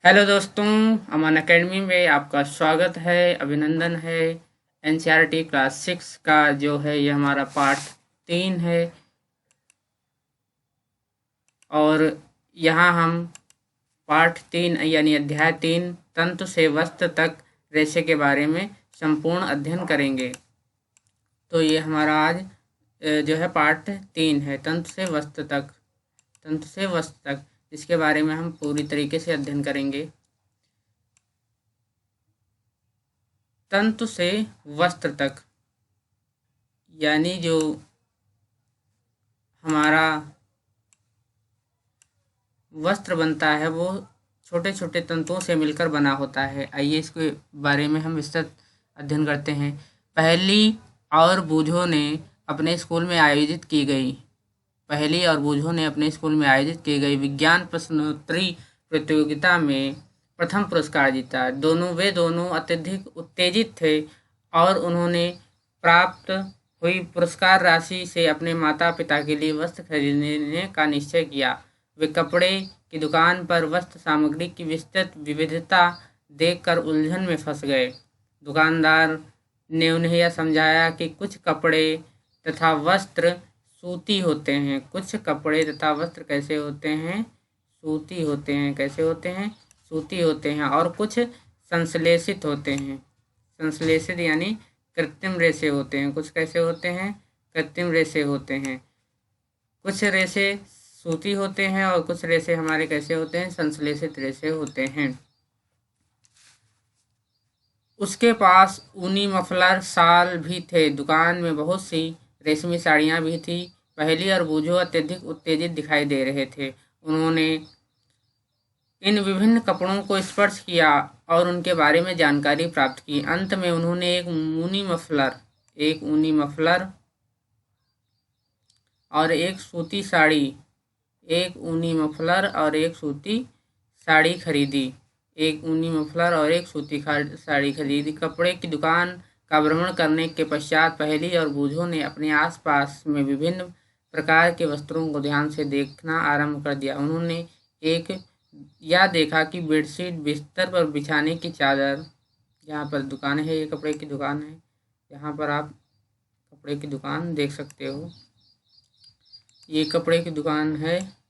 Hello दोस्तों, अमन academy में आपका स्वागत है, अभिनंदन है। एनसीईआरटी क्लास 6 का जो है ये हमारा पार्ट 3 है। और यहाँ हम पार्ट 3 यानी अध्याय 3 तंतु से वस्त्र तक रेशे के बारे में संपूर्ण अध्ययन करेंगे। तो ये हमारा आज जो है पार्ट 3 है, तंतु से वस्त्र तक। तंतु से वस्त्र तक इसके बारे में हम पूरी तरीके से अध्ययन करेंगे। तंतु से वस्त्र तक यानी जो हमारा वस्त्र बनता है वो छोटे छोटे तंतुओं से मिलकर बना होता है। आइए इसके बारे में हम विस्तृत अध्ययन करते हैं। पहली और बूझों ने अपने स्कूल में आयोजित की गई विज्ञान प्रश्नोत्तरी प्रतियोगिता में प्रथम पुरस्कार जीता। वे दोनों अत्यधिक उत्तेजित थे और उन्होंने प्राप्त हुई पुरस्कार राशि से अपने माता पिता के लिए वस्त्र खरीदने का निश्चय किया। वे कपड़े की दुकान पर वस्त्र सामग्री की विस्तृत विविधता देखकर उलझन में फंस गए। दुकानदार ने उन्हें यह समझाया कि कुछ कपड़े तथा वस्त्र सूती होते हैं। कुछ कपड़े तथा वस्त्र कैसे होते हैं? सूती होते हैं। कैसे होते हैं? सूती होते हैं। और कुछ संश्लेषित होते हैं। संश्लेषित यानी कृत्रिम रेशे होते हैं। कुछ कैसे होते हैं? कृत्रिम रेशे होते हैं। कुछ रेशे सूती होते हैं और कुछ रेशे हमारे कैसे होते हैं? संश्लेषित रेशे होते हैं। उसके पास ऊनी मफलर शाल भी थे। दुकान में बहुत सी रेशमी साड़ियाँ भी थी। पहली और बूझो अत्यधिक उत्तेजित दिखाई दे रहे थे। उन्होंने इन विभिन्न कपड़ों को स्पर्श किया और उनके बारे में जानकारी प्राप्त की। अंत में उन्होंने एक ऊनी मफलर और एक सूती साड़ी खरीदी। कपड़े की दुकान का भ्रमण करने के पश्चात पहली और बूझों ने अपने आसपास में विभिन्न प्रकार के वस्त्रों को ध्यान से देखना आरंभ कर दिया। उन्होंने देखा कि बेडशीट, बिस्तर पर बिछाने की चादर, यहाँ पर दुकान है, ये कपड़े की दुकान है, यहाँ पर आप कपड़े की दुकान देख सकते हो, ये कपड़े की दुकान है।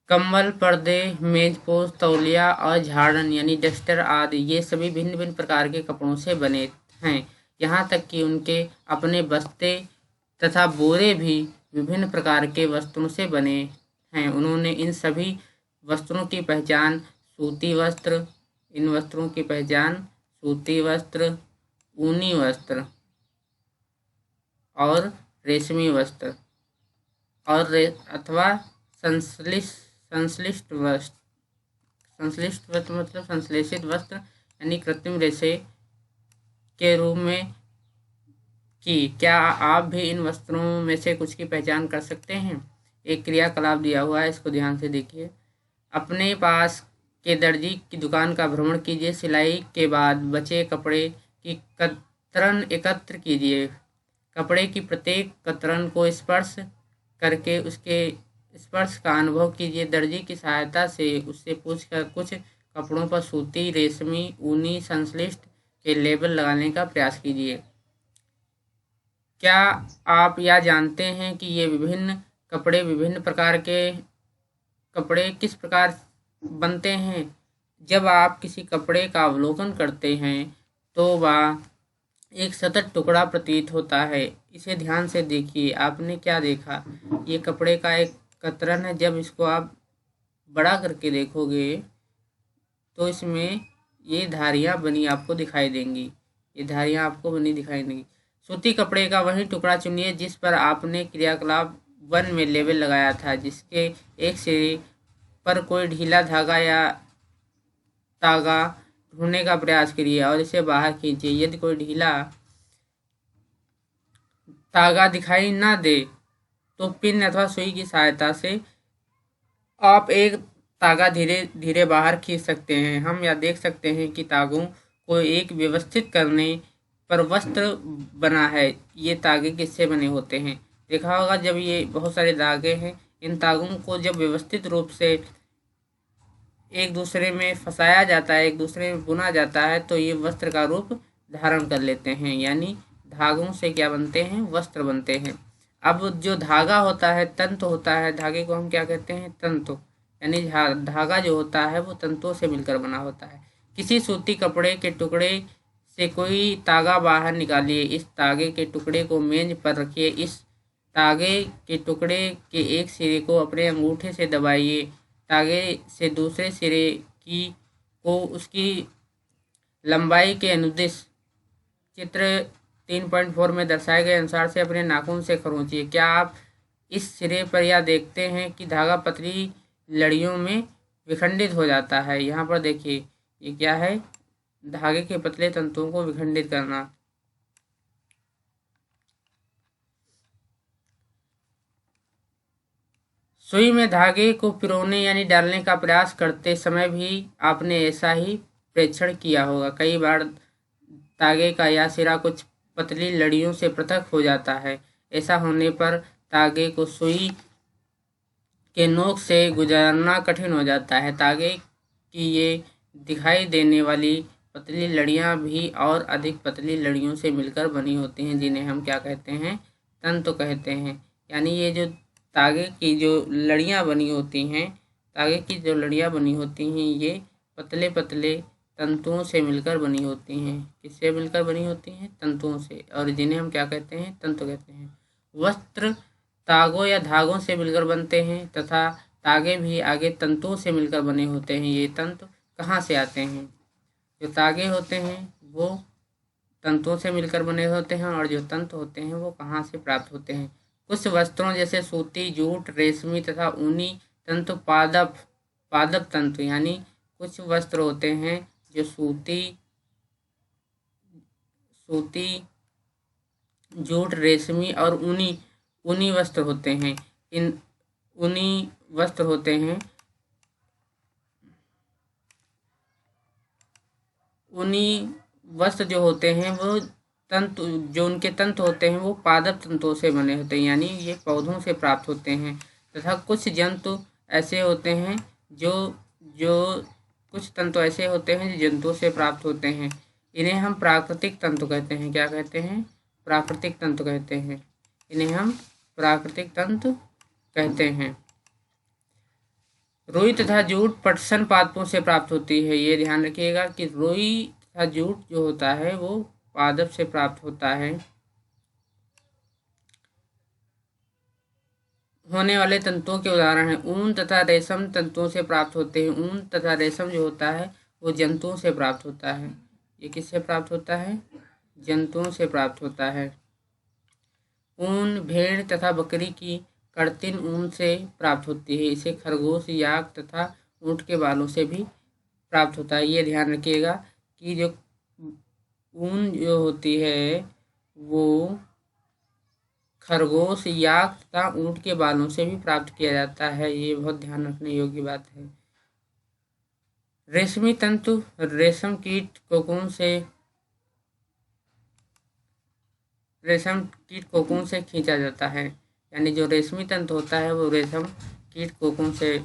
कंबल, पर्दे, मेजपोश, तौलिया और झाड़न यानी डस्टर आदि ये सभी भिन्न भिन्न प्रकार के कपड़ों से बने हैं। यहाँ तक कि उनके अपने बस्ते तथा बोरे भी विभिन्न प्रकार के वस्त्रों से बने हैं। उन्होंने इन सभी वस्त्रों की पहचान सूती वस्त्र, ऊनी वस्त्र और रेशमी वस्त्र अथवा संश्लिष्ट वस्त्र यानी कृत्रिम रेशे के रूप में की। क्या आप भी इन वस्त्रों में से कुछ की पहचान कर सकते हैं? एक क्रियाकलाप दिया हुआ है, इसको ध्यान से देखिए। अपने पास के दर्जी की दुकान का भ्रमण कीजिए। सिलाई के बाद बचे कपड़े की कतरन एकत्र कीजिए। कपड़े की प्रत्येक कतरन को स्पर्श करके उसके स्पर्श का अनुभव कीजिए। दर्जी की सहायता से उससे पूछकर कुछ कपड़ों पर सूती, रेशमी, ऊनी, संश्लिष्ट के लेबल लगाने का प्रयास कीजिए। क्या आप यह जानते हैं कि ये विभिन्न प्रकार के कपड़े किस प्रकार बनते हैं? जब आप किसी कपड़े का अवलोकन करते हैं तो वह एक सतत टुकड़ा प्रतीत होता है। इसे ध्यान से देखिए। आपने क्या देखा? ये कपड़े का एक कतरन है। जब इसको आप बड़ा करके देखोगे तो इसमें ये धारियाँ बनी आपको दिखाई देंगी। सूती कपड़े का वही टुकड़ा चुनिए जिस पर आपने क्रियाकलाप 1 में लेबल लगाया था। जिसके एक सिरे पर कोई ढीला धागा या तागा ढूंढने का प्रयास करिए और इसे बाहर खींचिए। यदि कोई ढीला तागा दिखाई न दे तो पिन अथवा सुई की सहायता से आप एक तागा धीरे धीरे बाहर खींच सकते हैं। हम यह देख सकते हैं कि तागों को एक व्यवस्थित करने पर वस्त्र बना है, ये तागे किससे बने होते हैं? देखा होगा जब ये बहुत सारे धागे हैं, इन तागों को जब व्यवस्थित रूप से एक दूसरे में फंसाया जाता है, एक दूसरे में बुना जाता है, तो ये वस्त्र का रूप धारण कर लेते हैं। यानी धागों से क्या बनते हैं? वस्त्र बनते हैं। अब जो धागा होता है, तंतु होता है, धागे को हम क्या कहते हैं? तंतु। यानी धागा जो होता है वो तंतुओं से मिलकर बना होता है। किसी सूती कपड़े के टुकड़े से कोई तागा बाहर निकालिए, इस तागे के टुकड़े को मेज पर रखिए, इस तागे के टुकड़े के एक सिरे को अपने अंगूठे से दबाइए, तागे से दूसरे सिरे को उसकी लंबाई के अनुदिश चित्र 3.4 में दर्शाए गए अनुसार से अपने नाखून से खरोंचिए। क्या आप इस सिरे पर यह देखते हैं कि धागा पतली लड़ियों में विखंडित हो जाता है? यहाँ पर देखिए, ये क्या है? धागे के पतले तंतुओं को विखंडित करना। सुई में धागे को पिरोने यानी डालने का प्रयास करते समय भी आपने ऐसा ही प्रेक्षण किया होगा। कई बार तागे का यह सिरा कुछ पतली लड़ियों से पृथक हो जाता है। ऐसा होने पर तागे को सुई के नोक से गुजारना कठिन हो जाता है। तागे की ये दिखाई देने वाली पतली लड़ियां भी और अधिक पतली लड़ियों से मिलकर बनी होती हैं, जिन्हें हम क्या कहते हैं? तंतु कहते हैं। यानी ये जो तागे की जो लड़ियां बनी होती हैं, तागे की जो लड़ियां बनी होती हैं, ये पतले पतले तंतुओं से मिलकर बनी होती हैं। किससे मिलकर बनी होती हैं? तंतुओं से, और जिन्हें हम क्या कहते हैं? तंतु कहते हैं। वस्त्र तागों या धागों से मिलकर बनते हैं तथा तागे भी आगे तंतुओं से मिलकर बने होते हैं। ये तंतु कहाँ से आते हैं? जो तागे होते हैं वो तंतुओं से मिलकर बने होते हैं, और जो तंतु होते हैं वो कहाँ से प्राप्त होते हैं? कुछ वस्त्रों जैसे सूती, जूट, रेशमी तथा ऊनी तंतु पादप तंतु, यानी कुछ वस्त्र होते हैं जो सूती, जूट, रेशमी और ऊनी वस्त्र होते हैं। इन ऊनी वस्त्र होते हैं, ऊनी वस्त्र जो होते हैं वो तंतु, जो उनके तंतु होते हैं वो पादप तंतुओं से बने होते हैं, यानी ये पौधों से प्राप्त होते हैं। तथा कुछ जंतु ऐसे होते हैं जो जो कुछ तंतु ऐसे होते हैं जो जंतुओं से प्राप्त होते हैं। इन्हें हम प्राकृतिक तंतु कहते हैं। क्या कहते हैं? प्राकृतिक तंतु कहते हैं। इन्हें हम प्राकृतिक तंतु कहते हैं। रुई तथा जूट पटसन पादपों से प्राप्त होती है। ये ध्यान रखिएगा कि रुई तथा जूट जो होता है वो पादप से प्राप्त होता है। होने वाले तंतुओं के उदाहरण हैं ऊन तथा रेशम, तंतुओं से प्राप्त होते हैं। ऊन तथा रेशम जो होता है वो जंतुओं से प्राप्त होता है। ये किससे प्राप्त होता है? जंतुओं से प्राप्त होता है। ऊन भेड़ तथा बकरी की कर्तिन ऊन से प्राप्त होती है। इसे खरगोश, याक तथा ऊँट के बालों से भी प्राप्त होता है। ये ध्यान रखिएगा कि जो ऊन जो होती है वो खरगोश, याक तथा ऊँट के बालों से भी प्राप्त किया जाता है। ये बहुत ध्यान रखने योग्य बात है। रेशमी तंतु रेशम कीट कोकून से खींचा जाता है। यानी जो रेशमी तंतु होता है वो रेशम कीट कोकून से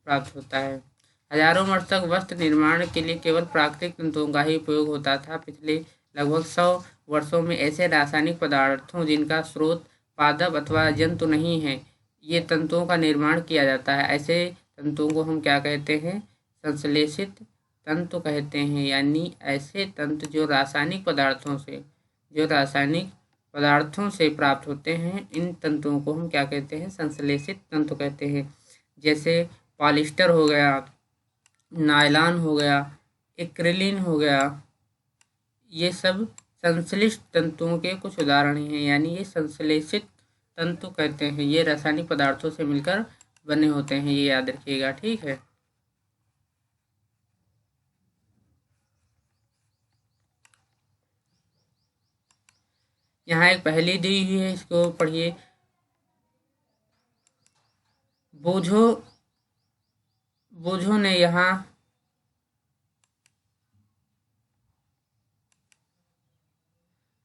प्राप्त होता है। हजारों वर्ष तक वस्त्र निर्माण के लिए केवल प्राकृतिक तंतुओं का ही उपयोग होता था। पिछले लगभग 100 वर्षों में ऐसे रासायनिक पदार्थों जिनका स्रोत पादप अथवा जंतु नहीं है, ये तंतुओं का निर्माण किया जाता है। ऐसे तंतुओं को हम क्या कहते हैं? संश्लेषित तंतु कहते हैं। यानी ऐसे तंतु जो रासायनिक पदार्थों से प्राप्त होते हैं, इन तंतुओं को हम क्या कहते हैं? संश्लेषित तंतु कहते हैं। जैसे पॉलिस्टर हो गया, नायलॉन हो गया, एक्रिलिन हो गया, ये सब संश्लिष्ट तंतुओं के कुछ उदाहरण हैं। यानी ये संश्लेषित तंतु कहते हैं। ये रासायनिक पदार्थों से मिलकर बने होते हैं, ये याद रखिएगा। ठीक है। यहाँ एक पहेली दी हुई है, इसको पढ़िए। बोझो ने यहाँ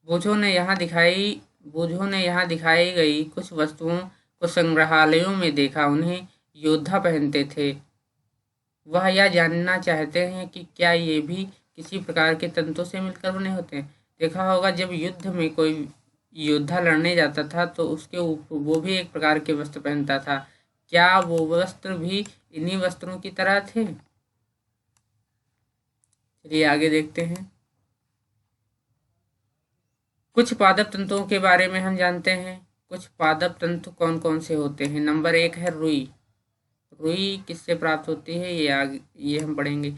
बूझों ने यहाँ दिखाई गई कुछ वस्तुओं को संग्रहालयों में देखा। उन्हें योद्धा पहनते थे। वह यह जानना चाहते हैं कि क्या ये भी किसी प्रकार के तंतुओं से मिलकर बने होते हैं। देखा होगा जब युद्ध में कोई योद्धा लड़ने जाता था तो उसके ऊपर वो भी एक प्रकार के वस्त्र पहनता था। क्या वो वस्त्र भी इन्हीं वस्त्रों की तरह थे? चलिए आगे देखते हैं। कुछ पादप तंतुओं के बारे में हम जानते हैं। कुछ पादप तंतु कौन कौन से होते हैं। नंबर 1 है रुई। रुई किससे प्राप्त होती है ये हम पढ़ेंगे।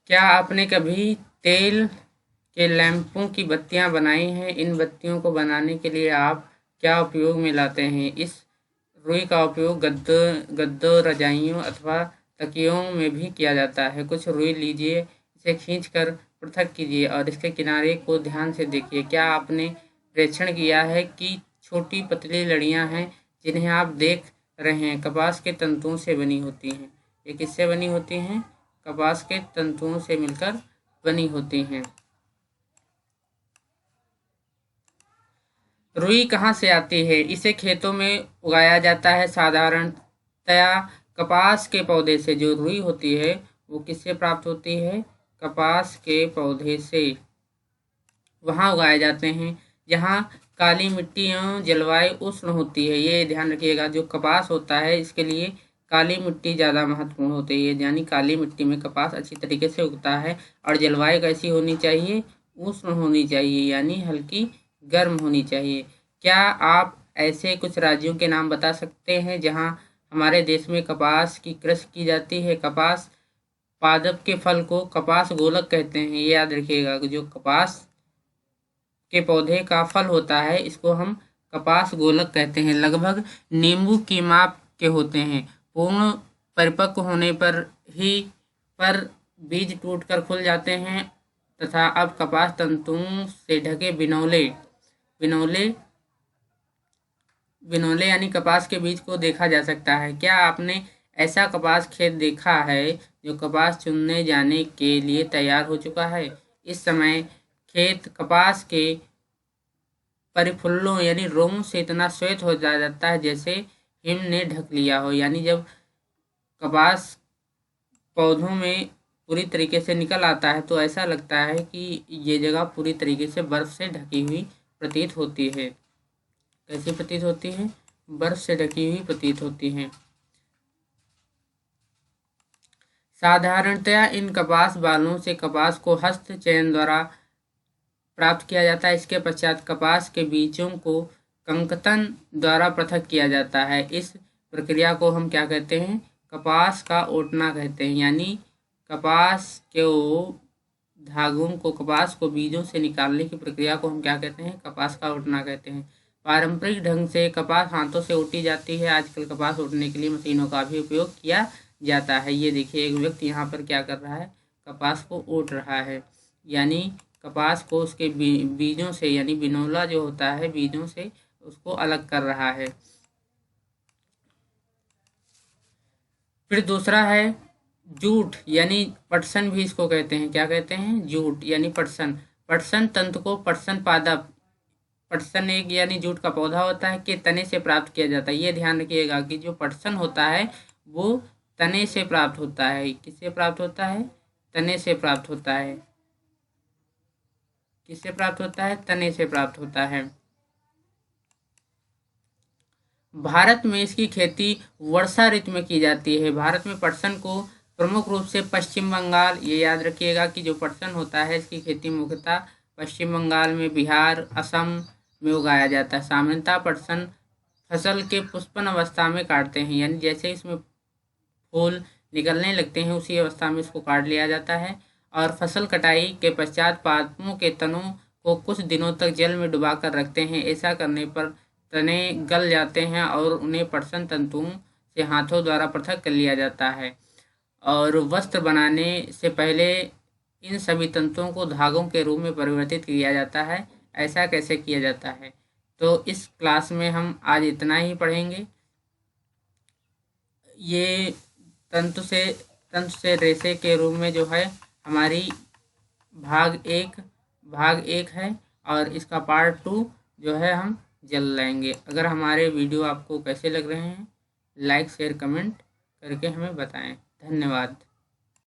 क्या आपने कभी तेल के लैंपों की बत्तियां बनाई हैं? इन बत्तियों को बनाने के लिए आप क्या उपयोग में लाते हैं? इस रुई का उपयोग गद्दों, रजाइयों अथवा तकियों में भी किया जाता है। कुछ रुई लीजिए, इसे खींचकर पृथक कीजिए और इसके किनारे को ध्यान से देखिए। क्या आपने प्रेक्षण किया है कि छोटी पतली लड़ियां हैं जिन्हें आप देख रहे हैं, कपास के तंतुओं से बनी होती हैं। ये किससे बनी होती हैं? कपास के तंतुओं से मिलकर बनी होती हैं। रुई कहाँ से आती है? इसे खेतों में उगाया जाता है। साधारणतया कपास के पौधे से। जो रुई होती है वो किससे प्राप्त होती है? कपास के पौधे से। वहाँ उगाए जाते हैं जहाँ काली मिट्टी एवं जलवायु उष्ण होती है। ये ध्यान रखिएगा, जो कपास होता है इसके लिए काली मिट्टी ज़्यादा महत्वपूर्ण होती है। यानी काली मिट्टी में कपास अच्छी तरीके से उगता है। और जलवायु कैसी होनी चाहिए? उष्ण होनी चाहिए, यानी हल्की गर्म होनी चाहिए। क्या आप ऐसे कुछ राज्यों के नाम बता सकते हैं जहाँ हमारे देश में कपास की कृषि की जाती है? कपास पादप के फल को कपास गोलक कहते हैं। ये याद रखिएगा, जो कपास के पौधे का फल होता है इसको हम कपास गोलक कहते हैं। लगभग नींबू की माप के होते हैं। पूर्ण परिपक्व होने पर बीज टूटकर खुल जाते हैं तथा अब कपास तंतुओं से ढके बिनौले यानी कपास के बीज को देखा जा सकता है। क्या आपने ऐसा कपास खेत देखा है जो कपास चुनने जाने के लिए तैयार हो चुका है? इस समय खेत कपास के परिफुल्लों यानी रोमों से इतना श्वेत हो जाता है जैसे हिम ने ढक लिया हो। यानी जब कपास पौधों में पूरी तरीके से निकल आता है तो ऐसा लगता है कि ये जगह पूरी तरीके से बर्फ से ढकी हुई प्रतीत होती है। कैसी प्रतीत होती है? बर्फ से ढकी हुई प्रतीत होती है। साधारणतया इन कपास बालों से कपास को हस्त चयन द्वारा प्राप्त किया जाता है। इसके पश्चात कपास के बीजों को कंकतन द्वारा पृथक किया जाता है। इस प्रक्रिया को हम क्या कहते हैं? कपास का ओटना कहते हैं। यानी कपास के धागों को, कपास को बीजों से निकालने की प्रक्रिया को हम क्या कहते हैं? कपास का ओटना कहते हैं। पारंपरिक ढंग से कपास हाथों से ओटी जाती है। आजकल कपास ओटने के लिए मशीनों का भी उपयोग किया जाता है। ये देखिए, एक व्यक्ति यहाँ पर क्या कर रहा है? कपास को ओट रहा है। यानी कपास को उसके बीजों से, यानी बिनौला जो होता है बीजों से, उसको अलग कर रहा है। फिर दूसरा है जूट यानी पटसन भी इसको कहते हैं। क्या कहते हैं? जूट यानी पटसन। पटसन तंतु को पटसन एक यानी जूट का पौधा होता है के तने से प्राप्त किया जाता है। ये ध्यान रखिएगा कि जो पटसन होता है वो तने से प्राप्त होता है। किससे प्राप्त होता है? तने से प्राप्त होता है। किससे प्राप्त होता है? तने से प्राप्त होता है। भारत में इसकी खेती वर्षा ऋतु में की जाती है। भारत में पटसन को प्रमुख रूप से पश्चिम बंगाल, ये याद रखिएगा कि जो पटसन होता है इसकी खेती मुख्यतः पश्चिम बंगाल में, बिहार, असम में उगाया जाता है। सामान्यतः पटसन फसल के पुष्पन अवस्था में काटते हैं। यानी जैसे इसमें फूल निकलने लगते हैं उसी अवस्था में इसको काट लिया जाता है। और फसल कटाई के पश्चात पादपों के तनों को कुछ दिनों तक जल में डुबा कर रखते हैं। ऐसा करने पर तने गल जाते हैं और उन्हें पटसन तंतुओं से हाथों द्वारा पृथक कर लिया जाता है। और वस्त्र बनाने से पहले इन सभी तंतुओं को धागों के रूप में परिवर्तित किया जाता है। ऐसा कैसे किया जाता है? तो इस क्लास में हम आज इतना ही पढ़ेंगे। ये तंतु से रेशे के रूप में जो है हमारी भाग एक है और इसका पार्ट 2 जो है हम जल्द लाएंगे। अगर हमारे वीडियो आपको कैसे लग रहे हैं, लाइक शेयर कमेंट करके हमें बताएं। धन्यवाद।